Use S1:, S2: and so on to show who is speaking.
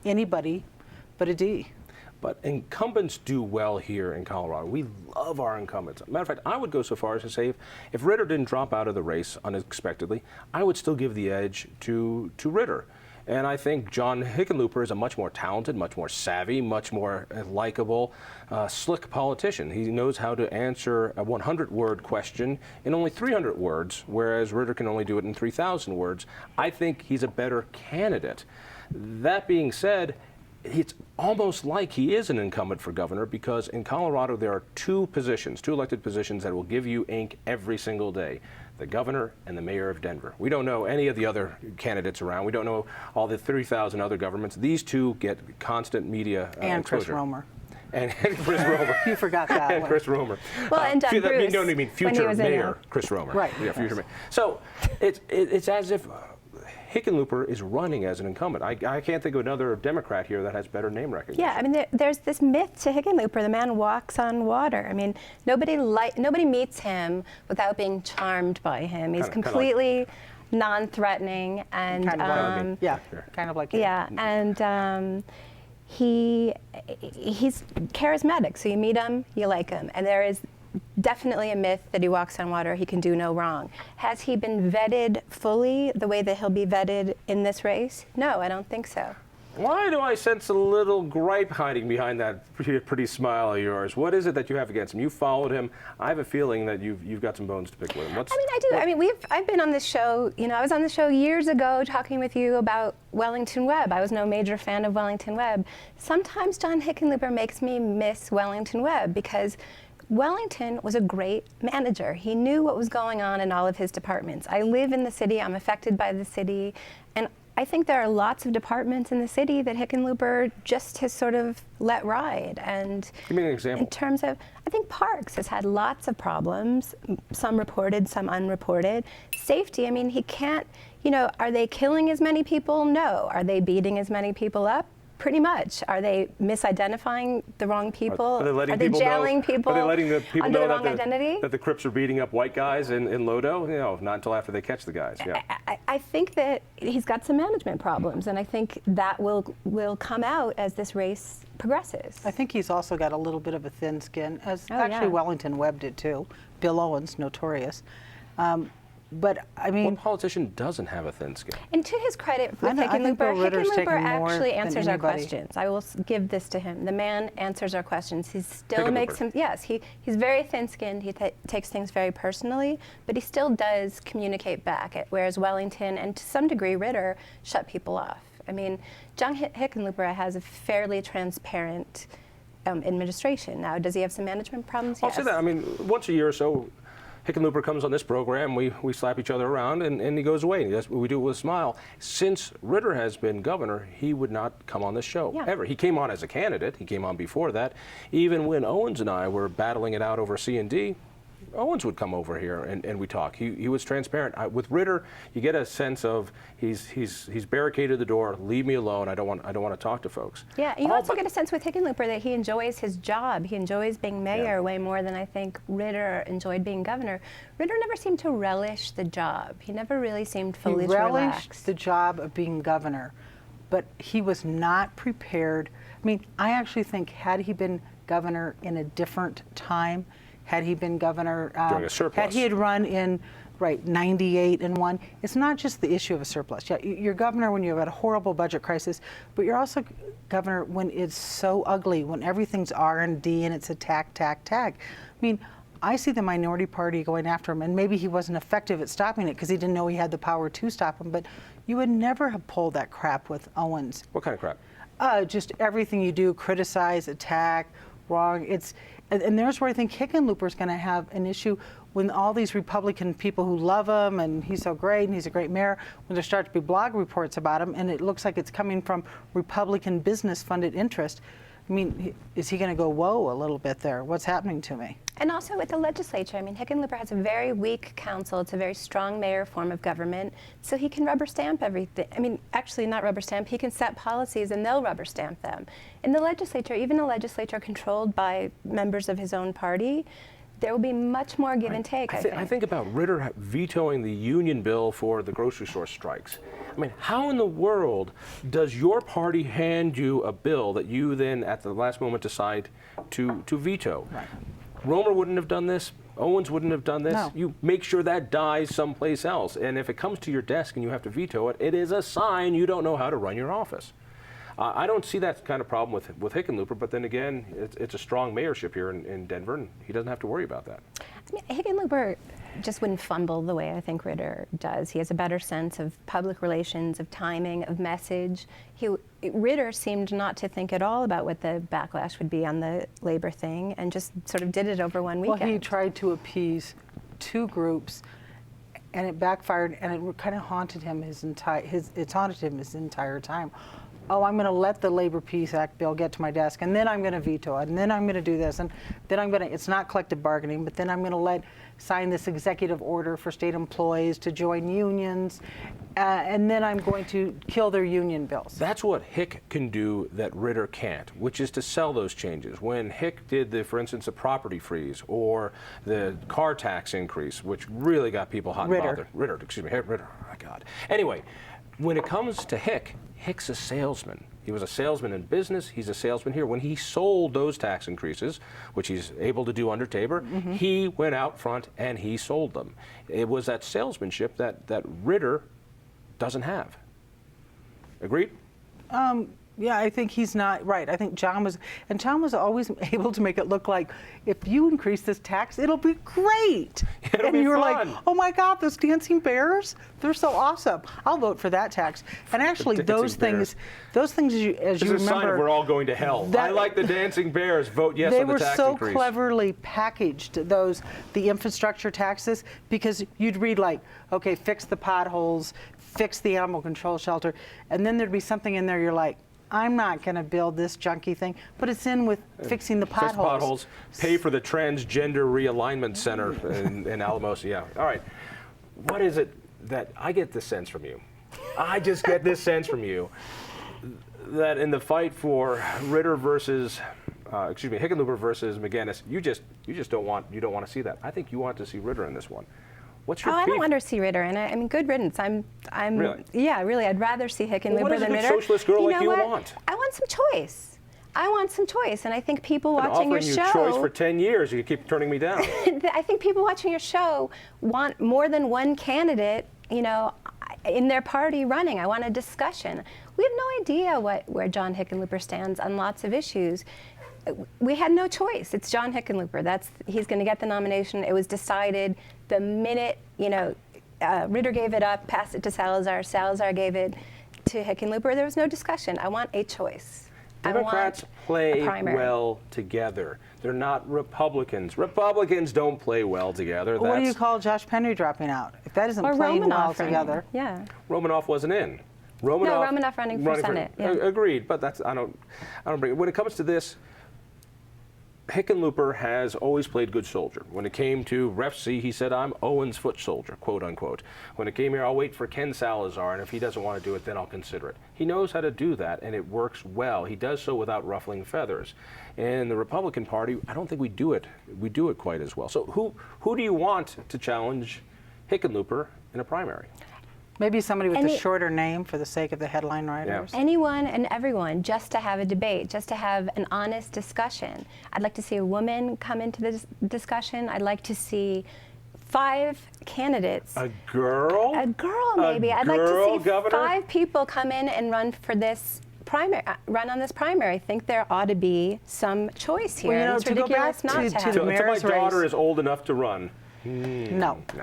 S1: anybody but a D.
S2: But incumbents do well here in Colorado. We love our incumbents. Matter of fact, I would go so far as to say if Ritter didn't drop out of the race unexpectedly, I would still give the edge to Ritter. And I think John Hickenlooper is a much more talented, much more savvy, much more likable, slick politician. He knows how to answer a 100-word question in only 300 words, whereas Ritter can only do it in 3,000 words. I think he's a better candidate. That being said, it's almost like he is an incumbent for governor, because in Colorado there are two elected positions that will give you ink every single day: the governor and the mayor of Denver. We don't know any of the other candidates around. We don't know all the 30,000 other governments. These two get constant media
S1: and
S2: exposure.
S1: Chris Romer.
S2: And Chris Romer.
S1: You forgot that
S2: and
S1: one.
S2: Chris Romer.
S3: Well, and Doug Bruce.
S2: You mean future mayor Chris Romer.
S1: Right.
S2: Yeah, future mayor. So it's as if Hickenlooper is running as an incumbent. I can't think of another Democrat here that has better name recognition.
S3: Yeah, I mean, there's this myth to Hickenlooper. The man walks on water. I mean, nobody meets him without being charmed by him. He's completely non-threatening and
S1: kind of like
S3: and he's charismatic. So you meet him, you like him, and there is definitely a myth that he walks on water, he can do no wrong. Has he been vetted fully the way that he'll be vetted in this race? No, I don't think so.
S2: Why do I sense a little gripe hiding behind that pretty smile of yours? What is it that you have against him? You followed him. I have a feeling that you've got some bones to pick with him.
S3: I do. I mean, I've been on this show. You know, I was on the show years ago talking with you about Wellington Webb. I was no major fan of Wellington Webb. Sometimes John Hickenlooper makes me miss Wellington Webb, because Wellington was a great manager. He knew what was going on in all of his departments. I live in the city, I'm affected by the city, and I think there are lots of departments in the city that Hickenlooper just has sort of let ride. And
S2: give me an example.
S3: In terms of, I think Parks has had lots of problems, some reported, some unreported. Safety, I mean, he can't, you know, are they killing as many people? No. Are they beating as many people up? Pretty much. Are they misidentifying the wrong people? Are they jailing people?
S2: Are they letting the people
S3: under
S2: know
S3: the wrong identity?
S2: That the Crips are beating up white guys in Lodo? You know, not until after they catch the guys. Yeah.
S3: I think that he's got some management problems, and I think that will come out as this race progresses.
S1: I think he's also got a little bit of a thin skin, as actually Wellington Webb did too. Bill Owens, notorious. But I mean,
S2: one politician doesn't have a thin skin.
S3: And to his credit, with Hickenlooper actually answers our questions. I will give this to him. The man answers our questions. He still makes him. Yes, he's very thin-skinned. He takes things very personally, but he still does communicate back. Whereas Wellington and to some degree Ritter shut people off. I mean, John Hickenlooper has a fairly transparent administration. Now, does he have some management problems?
S2: I'll say that. I mean, once a year or so, Hickenlooper comes on this program, we slap each other around, and he goes away. We do it with a smile. Since Ritter has been governor, he would not come on this show, ever. He came on as a candidate. He came on before that. Even when Owens and I were battling it out over C&D, Owens would come over here and we talk. He was transparent. With Ritter, you get a sense of he's barricaded the door. Leave me alone. I don't want to talk to folks.
S3: Yeah, you also get a sense with Hickenlooper that he enjoys his job. He enjoys being mayor way more than I think Ritter enjoyed being governor. Ritter never seemed to relish the job. He never really seemed fully relaxed.
S1: He relished the job of being governor, but he was not prepared. I mean, I actually think had he been governor in a different time, had he been governor,
S2: during a surplus.
S1: had he had run in, 98 and won, it's not just the issue of a surplus. Yeah, you're governor when you have a horrible budget crisis, but you're also governor when it's so ugly, when everything's R&D and it's a tag. I mean, I see the minority party going after him, and maybe he wasn't effective at stopping it because he didn't know he had the power to stop him, but you would never have pulled that crap with Owens.
S2: What kind of crap?
S1: Just everything you do, criticize, attack, wrong. And there's where I think Hickenlooper's going to have an issue when all these Republican people who love him and he's so great and he's a great mayor, when there start to be blog reports about him and it looks like it's coming from Republican business-funded interest. I mean, is he going to go, whoa, a little bit there? What's happening to me?
S3: And also with the legislature, I mean, Hickenlooper has a very weak council. It's a very strong mayor form of government, so he can rubber stamp everything. I mean, actually not rubber stamp, he can set policies and they'll rubber stamp them. In the legislature, even a legislature controlled by members of his own party, there will be much more give and take,
S2: I think about Ritter vetoing the union bill for the grocery store strikes. I mean, how in the world does your party hand you a bill that you then at the last moment decide to veto?
S1: Right.
S2: Romer wouldn't have done this. Owens wouldn't have done this.
S1: No.
S2: You make sure that dies someplace else. And if it comes to your desk and you have to veto it, it is a sign you don't know how to run your office. I don't see that kind of problem with Hickenlooper, but then again, it's a strong mayorship here in Denver, and he doesn't have to worry about that.
S3: I mean, Hickenlooper just wouldn't fumble the way I think Ritter does. He has a better sense of public relations, of timing, of message. Ritter seemed not to think at all about what the backlash would be on the labor thing, and just sort of did it over one weekend.
S1: Well, he tried to appease two groups, and it backfired, and it kind of haunted him his entire time. Oh, I'm going to let the Labor Peace Act bill get to my desk, and then I'm going to veto it, and then I'm going to do this, and then I'm going to, it's not collective bargaining, but then I'm going to sign this executive order for state employees to join unions, and then I'm going to kill their union bills.
S2: That's what Hick can do that Ritter can't, which is to sell those changes. When Hick did, for instance, the property freeze or the car tax increase, which really got people hot and bothered. Ritter, oh my God. Anyway, when it comes to Hick, Hick's a salesman. He was a salesman in business. He's a salesman here. When he sold those tax increases, which he's able to do under Tabor, he went out front and he sold them. It was that salesmanship that Ritter doesn't have. Agreed?
S1: Yeah, I think he's not right. I think Jon was always able to make it look like if you increase this tax, it'll be great.
S2: It'll be
S1: you were
S2: fun.
S1: like, oh my God, those dancing bears, they're so awesome. I'll vote for that tax. And actually, those things, as you
S2: It's
S1: remember,
S2: a sign of we're all going to hell. I like the dancing bears. Vote yes on the tax increase.
S1: They were so cleverly packaged, the infrastructure taxes, because you'd read like, okay, fix the potholes, fix the animal control shelter, and then there'd be something in there you're like, I'm not going to build this junky thing, but it's in with fixing the potholes.
S2: Fix potholes, pay for the transgender realignment center in Alamosa. Yeah. All right. What is it that I get this sense from you? I just get this sense from you that in the fight for Ritter versus, Hickenlooper versus McGinnis, you just don't want to see that. I think you want to see Ritter in this one. What's your
S3: I
S2: beef?
S3: don't want to see Ritter in it. I mean, good riddance.
S2: Really?
S3: Yeah, really. I'd rather see Hickenlooper
S2: What
S3: than
S2: does a
S3: Ritter.
S2: good socialist girl like you
S3: what?
S2: want?
S3: I want some choice. I want some choice, and I think people
S2: I've been
S3: watching your
S2: offering
S3: show.
S2: you choice for 10 years. You keep turning me down.
S3: I think people watching your show want more than one candidate, in their party running. I want a discussion. We have no idea where John Hickenlooper stands on lots of issues. We had no choice. It's John Hickenlooper. He's going to get the nomination. It was decided the minute, Ritter gave it up, passed it to Salazar. Salazar gave it to Hickenlooper. There was no discussion. I want a choice.
S2: Democrats play well together. They're not Republicans. Republicans don't play well together.
S1: What do you call Josh Penry dropping out? If that isn't playing well together.
S3: Yeah.
S2: Romanoff wasn't in.
S3: Romanoff running for Senate. Yeah.
S2: Agreed, but I don't bring it. When it comes to this, Hickenlooper has always played good soldier. When it came to Ref C, he said, I'm Owen's foot soldier, quote unquote. When it came here, I'll wait for Ken Salazar, and if he doesn't want to do it, then I'll consider it. He knows how to do that, and it works well. He does so without ruffling feathers. In the Republican Party, I don't think we do it quite as well. So who do you want to challenge Hickenlooper in a primary?
S1: Maybe somebody with a shorter name for the sake of the headline writers.
S2: Yeah.
S3: Anyone and everyone, just to have a debate, just to have an honest discussion. I'd like to see a woman come into this discussion. I'd like to see 5 candidates.
S2: A girl?
S3: A girl, maybe. I'd like to see
S2: governor?
S3: 5 people come in and run for this primary. Run on this primary. I think there ought to be some choice here.
S1: Well,
S3: it's
S1: to go
S3: ridiculous
S1: back
S3: not to have.
S1: to the
S2: Until my
S1: mayor's
S2: daughter
S1: race.
S2: is old enough to run.
S1: No.